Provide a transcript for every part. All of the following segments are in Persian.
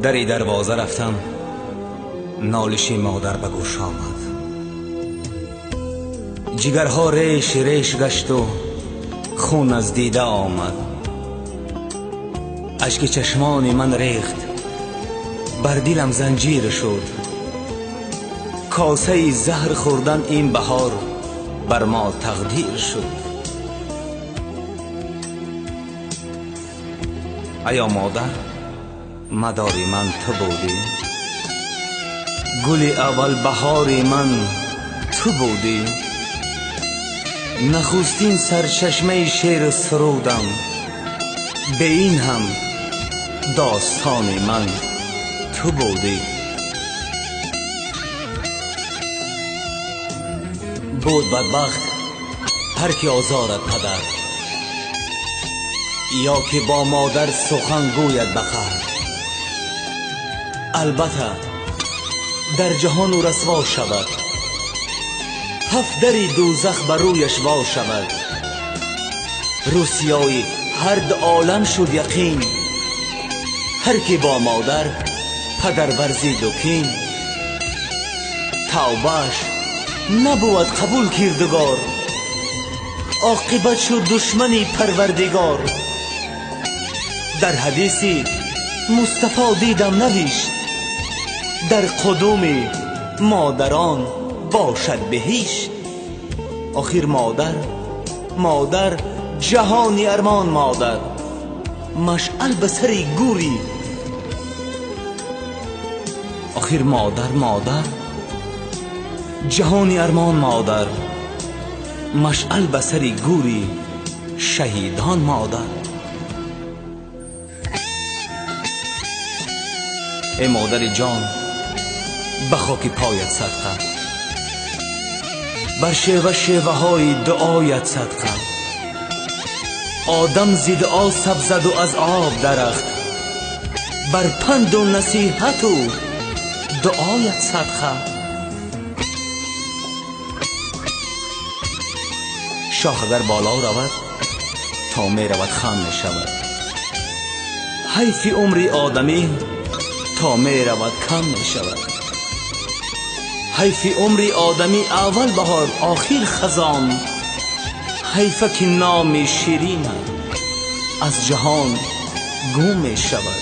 دری دروازه رفتم، نالش مادر به گوش آمد. جگرها ریش ریش گشت و خون از دیده آمد. اشک چشمان من ریخت، بر دلم زنجیر شد. کاسه زهر خوردن این بهار بر ما تقدیر شد. ایا مادر، مدار من تو بودی، گل اول بهار من تو بودی. نخستین سرچشمه شعر سرودم، به این هم داستان من تو بودی. بود بدبخت هر کی آزارد پدر، یا که با مادر سخن گوید بقهر. البته در جهان او رسوا شود، 7 دری دوزخ بر رویش وا شود. روسیای هر دو عالم شد یقین، هر کی با مادر پدر ورزید و کین. توبهش نبود قبول کردگار، عاقبت شد دشمنی پروردگار. در حدیثی مصطفی دیدم نوشت، در قدوم مادران باشد بهشت. آخر مادر جهانی ارمان مادر، مشعل به سر گوری. آخر مادر جهانی ارمان مادر، مشعل به سر گوری شهیدان مادر. ای مادر جان، به خاک پایت صدقه، بر شیوه های دعایت صدقه. آدم ز دعا سبزد و از آب درخت، بر پند و نصیحت و دعایت صدقه. شاخ اگر بالا رود تا می رود خم می شود. حیف عمر آدمی تا می رود کم می شود. حیف عمر آدمی اول بهار آخر خزان. حیف که نام شیرین از جهان گم می شود.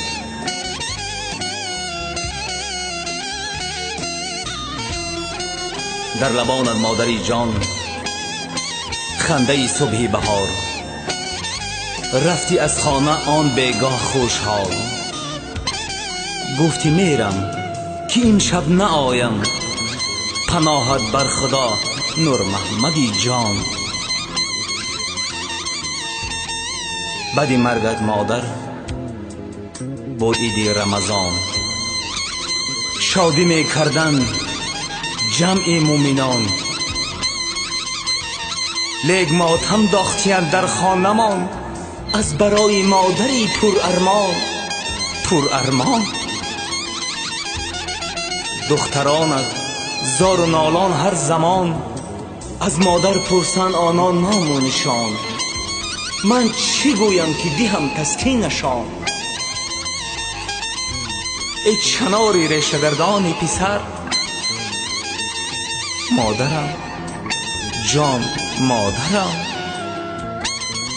در لبانت مادری جان خنده صبح بهار، رفتی از خانه آن بیگاه خوشحال. گفتی میرم که این شب نآیم، پناهت بر خدا نور محمدی جان. بعد مرگت مادر بود عید رمضان، شادی می کردن جمع مومنان. لیک ماتم داختیان در خانمان، از برای مادری پر ارمان. دخترانت زار و نالان هر زمان، از مادر پرسن آنان نام و نشان. من چی گویم که دهم تسکینشان؟ ای چناری ریشه گردان پسر، مادرم جان مادرم.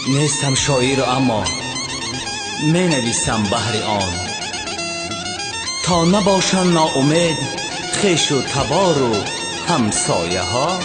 نیستم شاعر اما می نویسم بهر آن، تا نباشن ناامید خویش و تبار و همسایه ها.